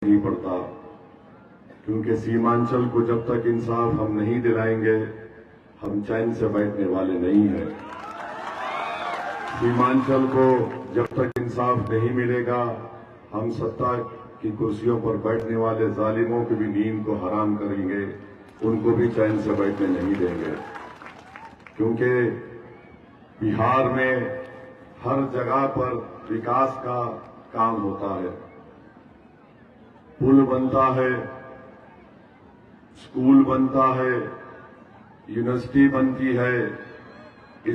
नहीं पड़ता, क्योंकि सीमांचल को जब तक इंसाफ हम नहीं दिलाएंगे हम चैन से बैठने वाले नहीं हैं। सीमांचल को जब तक इंसाफ नहीं मिलेगा हम सत्ता की कुर्सियों पर बैठने वाले जालिमों की भी नींद को हराम करेंगे, उनको भी चैन से बैठने नहीं देंगे। क्योंकि बिहार में हर जगह पर विकास का काम होता है, पुल बनता है, स्कूल बनता है, यूनिवर्सिटी बनती है,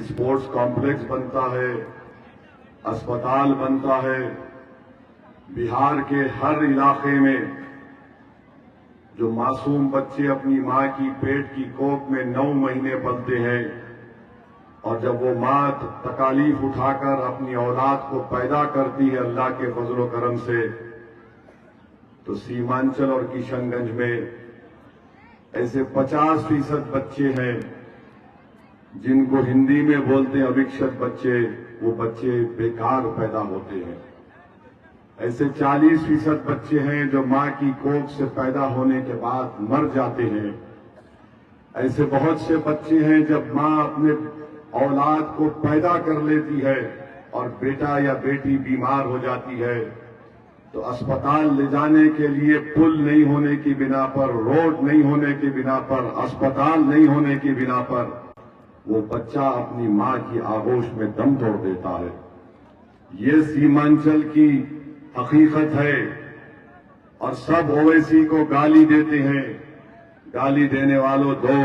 स्पोर्ट्स कॉम्प्लेक्स बनता है, अस्पताल बनता है। बिहार के हर इलाके में जो मासूम बच्चे अपनी मां की पेट की कोख में 9 महीने पलते हैं और जब वो मां तकालीफ उठाकर अपनी औलाद को पैदा करती है अल्लाह के फजल व करम से, तो सीमांचल और किशनगंज में ऐसे 50% बच्चे हैं जिनको हिंदी में बोलते हैं अभिक्षत बच्चे, वो बच्चे बेकार पैदा होते हैं। ऐसे 40% बच्चे हैं जो मां की कोख से पैदा होने के बाद मर जाते हैं। ऐसे बहुत से बच्चे हैं जब मां अपने औलाद को पैदा कर लेती है और बेटा या बेटी बीमार हो जाती है तो अस्पताल ले जाने के लिए पुल नहीं होने की बिना पर, रोड नहीं होने की बिना पर, अस्पताल नहीं होने की बिना पर वो बच्चा अपनी मां की आगोश में दम तोड़ देता है। ये सीमांचल की हकीकत है और सब ओवैसी को गाली देते हैं। गाली देने वालों दो,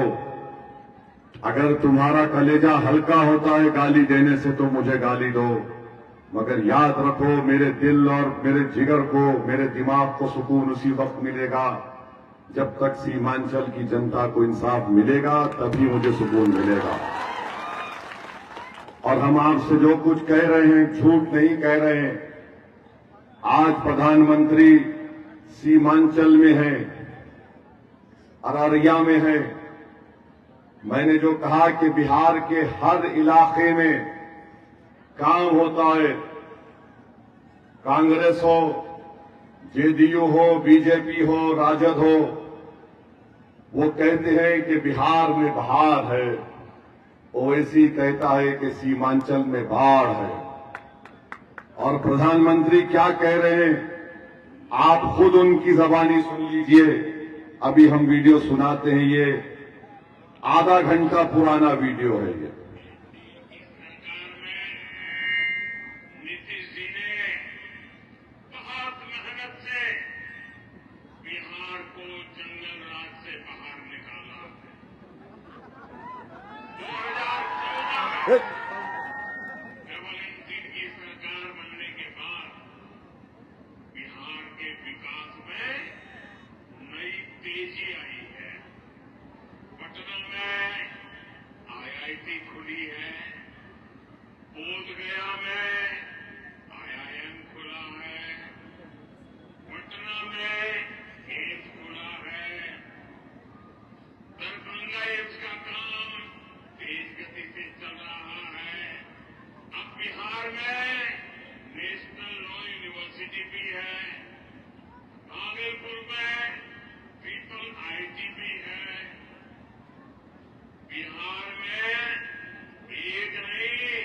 अगर तुम्हारा कलेजा हल्का होता है गाली देने से तो मुझे गाली दो, मगर याद रखो मेरे दिल और मेरे जिगर को, मेरे दिमाग को सुकून उसी वक्त मिलेगा जब तक सीमांचल की जनता को इंसाफ मिलेगा, तभी मुझे सुकून मिलेगा। और हम आपसे जो कुछ कह रहे हैं झूठ नहीं कह रहे हैं। आज प्रधानमंत्री सीमांचल में है, अररिया में है। मैंने जो कहा कि बिहार के हर इलाके में काम होता है, कांग्रेस हो, जेडीयू हो, बीजेपी हो, राजद हो, वो कहते हैं कि बिहार में बहार है, ओवैसी कहता है कि सीमांचल में बाढ़ है। और प्रधानमंत्री क्या कह रहे हैं आप खुद उनकी जबानी सुन लीजिए। अभी हम वीडियो सुनाते हैं, ये आधा घंटा पुराना वीडियो है। ये डबल इंजन की सरकार बनने के बाद बिहार के विकास में नई तेजी आई है। पटना में आईआईटी खुली है, बोधगया में आईआईएम खुला है, पटना में एम्स खुला है, दरभंगा एम्स का काम तेज गति से चल रहा है। अब बिहार में नेशनल लॉ यूनिवर्सिटी भी है, भागलपुर में ट्रिपल आईटी भी है। बिहार में एक नहीं,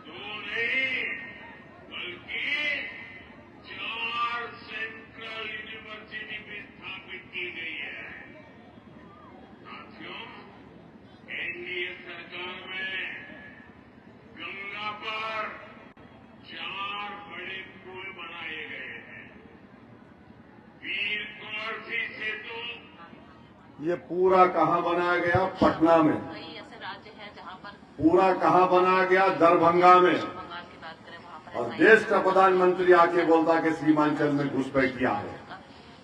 दो नहीं, बल्कि 4 सेंट्रल यूनिवर्सिटी भी स्थापित की गई है। साथियों, एनडीए सरकार में गंगा पर 4 बड़े पुल बनाए गए हैं। वीर कुंवर सिंह सेतु, ये पूरा कहाँ बनाया गया? पटना में। ऐसे राज्य है जहाँ पर पूरा कहाँ बनाया गया? दरभंगा में। बंगाल की बात करें वहाँ पर और देश का प्रधानमंत्री आके बोलता कि सीमांचल में घुसपैठ किया है।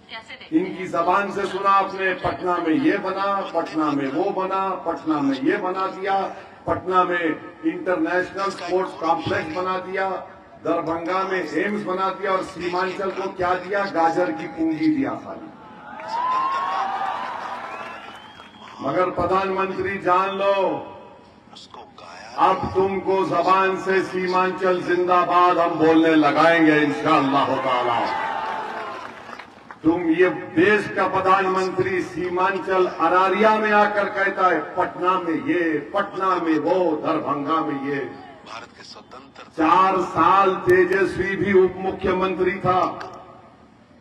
कैसे देखते हैं? इनकी जबान से सुना आपने, पटना में ये बना, पटना में वो बना, पटना में ये बना दिया, पटना में इंटरनेशनल स्पोर्ट्स कॉम्प्लेक्स बना दिया, दरभंगा में एम्स बना दिया और सीमांचल को क्या दिया? गाजर की पूंजी दिया खाली। मगर प्रधानमंत्री जान लो, अब तुमको जबान से सीमांचल जिंदाबाद हम बोलने लगाएंगे इंशाअल्लाह ताला। तुम ये देश का प्रधानमंत्री सीमांचल अरारिया में आकर कहता है पटना में ये, पटना में वो, दरभंगा में ये। भारत के स्वतंत्र 4 साल तेजस्वी भी उप मुख्यमंत्री था।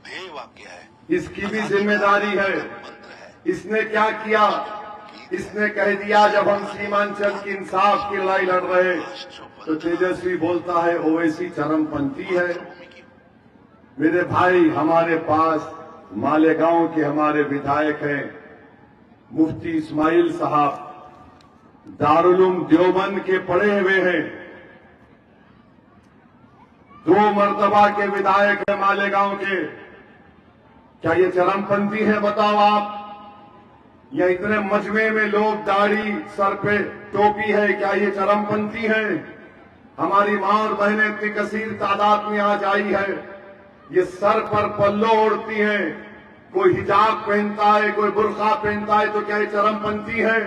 ध्येय वाक्य है, इसकी भी जिम्मेदारी है। मंत्र है। इसने क्या किया? इसने कह दिया जब हम सीमांचल की इंसाफ की लड़ाई लड़ रहे तो तेजस्वी बोलता है ओवैसी चरमपंथी है। मेरे भाई, हमारे पास मालेगांव के हमारे विधायक हैं मुफ्ती इस्माइल साहब, दारुल देवबंद के पढ़े हुए हैं, 2 मर्तबा के विधायक हैं मालेगांव के। क्या ये चरमपंथी है? बताओ आप। या इतने मजमे में लोग दाढ़ी, सर पे टोपी है, क्या ये चरमपंथी है? हमारी मां और बहनें इतनी कसीर तादाद में आज आई है, ये सर पर पल्लो ओढ़ती हैं, कोई हिजाब पहनता है, कोई बुर्का पहनता है, तो क्या ये चरमपंथी है?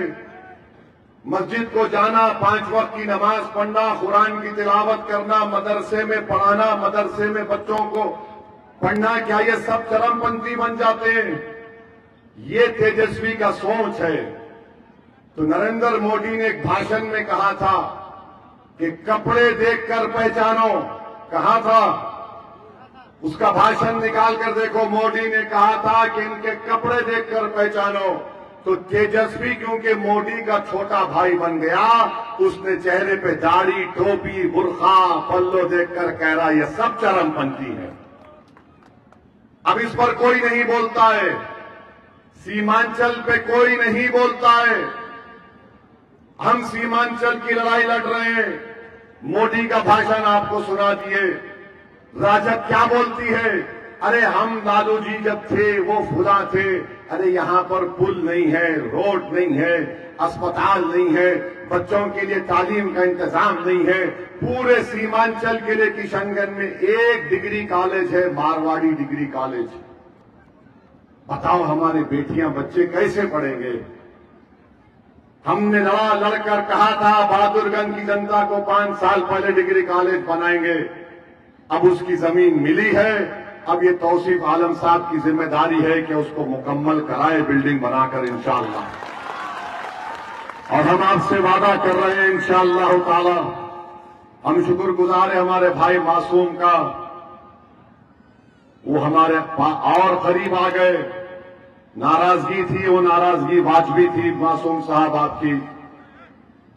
मस्जिद को जाना, 5 वक्त की नमाज पढ़ना, कुरान की तिलावत करना, मदरसे में पढ़ाना, मदरसे में बच्चों को पढ़ना, क्या ये सब चरमपंथी बन जाते हैं? ये तेजस्वी का सोच है। तो नरेंद्र मोदी ने एक भाषण में कहा था कि कपड़े देखकर पहचानो। कहा था, उसका भाषण निकाल कर देखो। मोदी ने कहा था कि इनके कपड़े देखकर पहचानो। तो तेजस्वी क्योंकि मोदी का छोटा भाई बन गया, उसने चेहरे पे दाढ़ी, टोपी, बुर्का, पल्लो देखकर कह रहा ये सब चरमपंथी है। अब इस पर कोई नहीं बोलता है, सीमांचल पे कोई नहीं बोलता है। हम सीमांचल की लड़ाई लड़ रहे हैं। मोदी का भाषण आपको सुना दिए। राजग क्या बोलती है? अरे हम लालू जी जब थे वो खुदा थे। अरे यहां पर पुल नहीं है, रोड नहीं है, अस्पताल नहीं है, बच्चों के लिए तालीम का इंतजाम नहीं है। पूरे सीमांचल के लिए किशनगंज में 1 डिग्री कॉलेज है, मारवाड़ी डिग्री कॉलेज। बताओ हमारे बेटियां बच्चे कैसे पढ़ेंगे? हमने लड़कर कहा था बहादुरगंज की जनता को 5 साल पहले डिग्री कॉलेज बनाएंगे। अब उसकी जमीन मिली है। अब ये तौसीफ आलम साहब की जिम्मेदारी है कि उसको मुकम्मल कराए, बिल्डिंग बनाकर इंशाअल्लाह। और हम आपसे वादा कर रहे हैं इंशाअल्लाह ताला। हम शुक्रगुजार हैं हमारे भाई मासूम का, वो हमारे और करीब आ गए। नाराजगी थी, वो नाराजगी वाजबी थी मासूम साहब आपकी।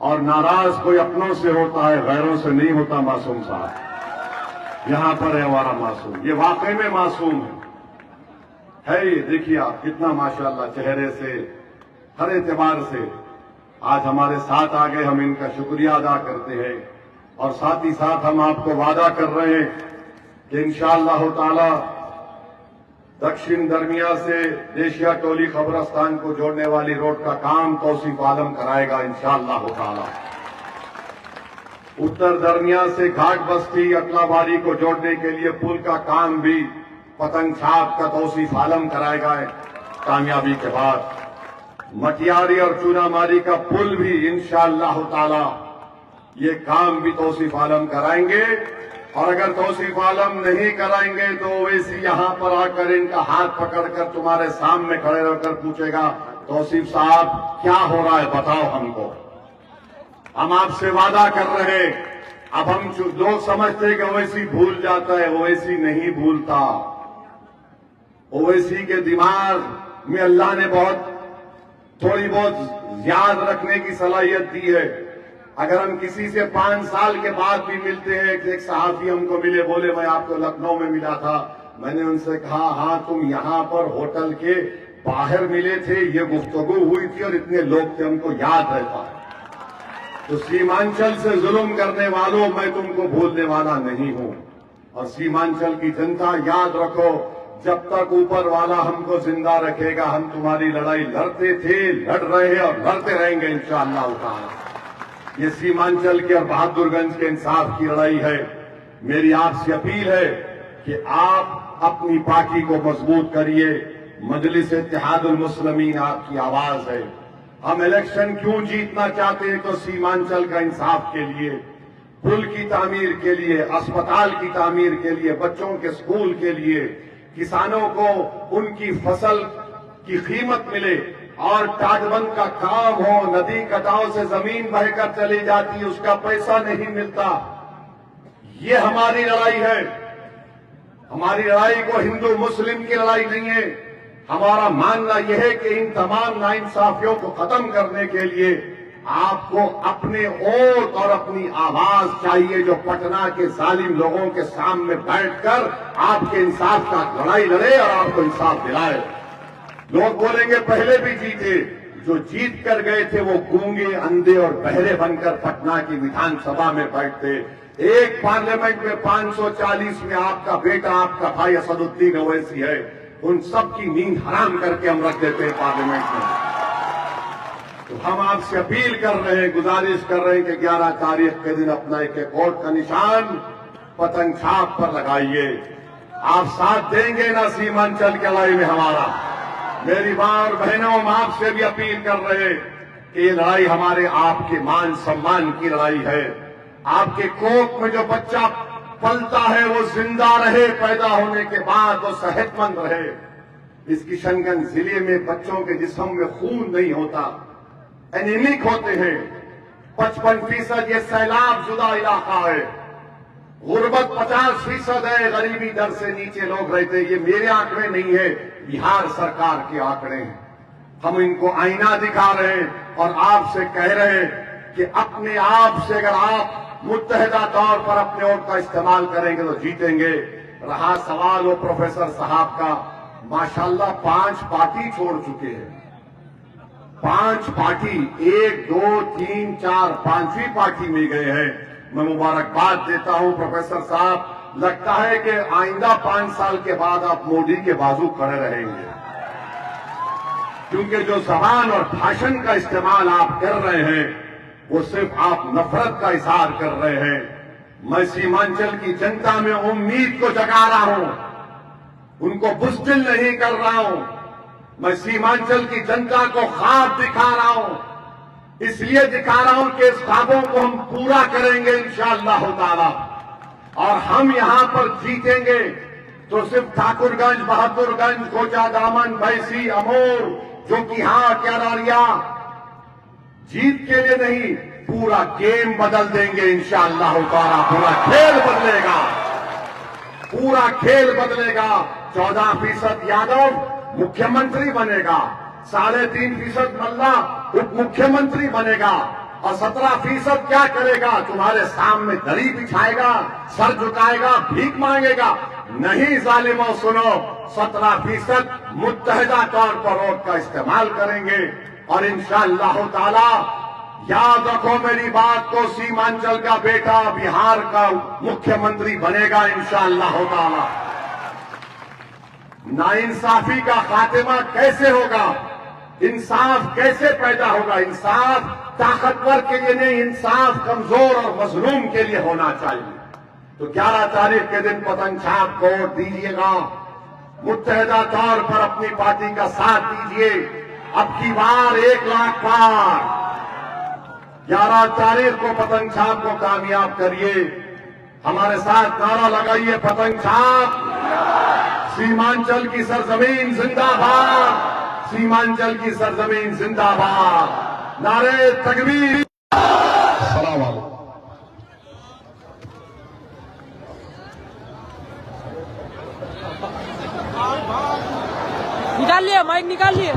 और नाराज कोई अपनों से होता है, गैरों से नहीं होता मासूम साहब। यहां पर है हमारा मासूम, ये वाकई में मासूम है। ये देखिए आप कितना माशाअल्लाह चेहरे से, हर एतबार से आज हमारे साथ आ गए। हम इनका शुक्रिया अदा करते हैं और साथ ही साथ हम आपको वादा कर रहे हैं कि इंशाअल्लाह ताला दक्षिण दरमिया से देशिया टोली कब्रस्तान को जोड़ने वाली रोड का काम तौसीफ आलम कराएगा इंशाअल्लाह ताला। उत्तर दरमिया से घाट बस्ती अकलाबाड़ी को जोड़ने के लिए पुल का काम भी पतंग छाप का तौसीफ आलम कराएगा कामयाबी के बाद। मटियारी और चूनामारी का पुल भी इंशाअल्लाह ताला ये काम भी तौसीफ आलम कराएंगे। और अगर तौसीफ आलम नहीं कराएंगे तो वैसे यहां पर आकर इनका हाथ पकड़कर तुम्हारे सामने खड़े रहकर पूछेगा तौसीफ साहब क्या हो रहा है, बताओ हमको। हम आपसे वादा कर रहे हैं। अब हम लोग समझते हैं कि ओवैसी भूल जाता है, ओवैसी नहीं भूलता। ओवैसी के दिमाग में अल्लाह ने थोड़ी बहुत याद रखने की सलाहियत दी है। अगर हम किसी से 5 साल के बाद भी मिलते हैं, एक सहाफी हमको मिले, बोले मैं आपको लखनऊ में मिला था। मैंने उनसे कहा हाँ तुम यहां पर होटल के बाहर मिले थे, ये गुफ्तगू हुई थी और इतने लोग थे, हमको याद रहता है। तो सीमांचल से जुल्म करने वालों मैं तुमको भूलने वाला नहीं हूं। और सीमांचल की जनता याद रखो, जब तक ऊपर वाला हमको जिंदा रखेगा हम तुम्हारी लड़ाई लड़ते थे, लड़ रहे हैं और लड़ते रहेंगे इंशाअल्लाह ताला। ये सीमांचल के और बहादुरगंज के इंसाफ की लड़ाई है। मेरी आपसे अपील है कि आप अपनी पार्टी को मजबूत करिए। मजलिस इत्तेहादुल मुस्लिमीन आपकी आवाज है। हम इलेक्शन क्यों जीतना चाहते हैं? तो सीमांचल का इंसाफ के लिए, पुल की तामीर के लिए, अस्पताल की तामीर के लिए, बच्चों के स्कूल के लिए, किसानों को उनकी फसल की कीमत मिले और टाटबंद का काम हो, नदी कटाव से जमीन बहकर चली जाती है, उसका पैसा नहीं मिलता। ये हमारी लड़ाई है। हमारी लड़ाई को हिंदू मुस्लिम की लड़ाई नहीं है। हमारा मानना यह है कि इन तमाम नाइंसाफियों को खत्म करने के लिए आपको अपने वोट और अपनी आवाज चाहिए, जो पटना के जालिम लोगों के सामने बैठकर आपके इंसाफ का लड़ाई लड़े और आपको इंसाफ दिलाए। लोग बोलेंगे पहले भी जीते, जो जीत कर गए थे वो गूंगे, अंधे और बहरे बनकर पटना की विधानसभा में बैठते। एक पार्लियामेंट में 540 में आपका बेटा, आपका भाई असदुद्दीन ओवैसी है, उन सब की नींद हराम करके हम रख देते हैं पार्लियामेंट में। तो हम आपसे अपील कर रहे हैं, गुजारिश कर रहे हैं कि 11 तारीख के दिन अपना एक वोट का निशान पतंग छाप पर लगाइए। आप साथ देंगे ना सीमांचल की लड़ाई में हमारा? मेरी मां और बहनों, हम आपसे भी अपील कर रहे हैं कि ये लड़ाई हमारे आपके मान सम्मान की लड़ाई है। आपके कोख में जो बच्चा पलता है वो जिंदा रहे, पैदा होने के बाद वो सेहतमंद रहे। इस किशनगंज जिले में बच्चों के जिस्म में खून नहीं होता, एनीमिक होते हैं। 55% ये सैलाब जुदा इलाका है। गुर्बत 50% है, गरीबी दर से नीचे लोग रहते हैं। ये मेरे आंकड़े नहीं है, बिहार सरकार के आंकड़े हैं। हम इनको आईना दिखा रहे हैं और आपसे कह रहे हैं कि अपने आप से अगर आप मुत्तहिदा तौर पर अपने वोट का इस्तेमाल करेंगे तो जीतेंगे। रहा सवाल वो प्रोफेसर साहब का, माशाल्लाह 5 पार्टी छोड़ चुके हैं। 5 पार्टी, 1, 2, 3, 4, 5वीं पार्टी में गए हैं। मैं मुबारकबाद देता हूं प्रोफेसर साहब। लगता है कि आइंदा 5 साल के बाद आप मोदी के बाजू खड़े रहेंगे, क्योंकि जो जबान और भाषण का इस्तेमाल आप कर रहे हैं वो सिर्फ आप नफरत का इजहार कर रहे हैं। मैं सीमांचल की जनता में उम्मीद को जगा रहा हूं, उनको बुस्टिल नहीं कर रहा हूं। मैं सीमांचल की जनता को ख्वाब दिखा रहा हूं, इसलिए दिखा रहा हूं कि इस ख्वाबों को हम पूरा करेंगे इंशाअल्लाह ताला। और हम यहां पर जीतेंगे तो सिर्फ ठाकुरगंज, बहादुरगंज, कोचा दामन, भैंसी, अमोर, जो कि हां क्यारिया जीत के लिए नहीं, पूरा गेम बदल देंगे इंशाअल्लाह ताला। पूरा खेल बदलेगा, पूरा खेल बदलेगा। 14% यादव मुख्यमंत्री बनेगा, 3.5% मल्ला उप मुख्यमंत्री बनेगा और 17% क्या करेगा? तुम्हारे सामने दरी बिछाएगा, सर झुकाएगा, भीख मांगेगा। नहीं जालिमों, सुनो, 17% मुत्तहिदा तौर पर वोट का इस्तेमाल करेंगे और इंशाअल्लाह ताला याद रखो मेरी बात को, सीमांचल का बेटा बिहार का मुख्यमंत्री बनेगा इंशाअल्लाह ताला। नाइंसाफी का खात्मा कैसे होगा? इंसाफ कैसे पैदा होगा? इंसाफ ताकतवर के लिए नहीं, इंसाफ कमजोर और मजलूम के लिए होना चाहिए। तो 11 तारीख के दिन पतंग छाप को वोट दीजिएगा, मुत्तहिदा तौर पर अपनी पार्टी का साथ दीजिए। अब की बार 1 लाख पार। 11 तारीख को पतंग छाप को कामयाब करिए। हमारे साथ नारा लगाइए, पतंग छाप, सीमांचल की सरजमीन जिंदाबाद, सीमांचल की सरजमीन जिंदाबाद। नारे तकबीर। अस्सलाम वालेकुम। निकाल लिए, माइक निकाल लिए।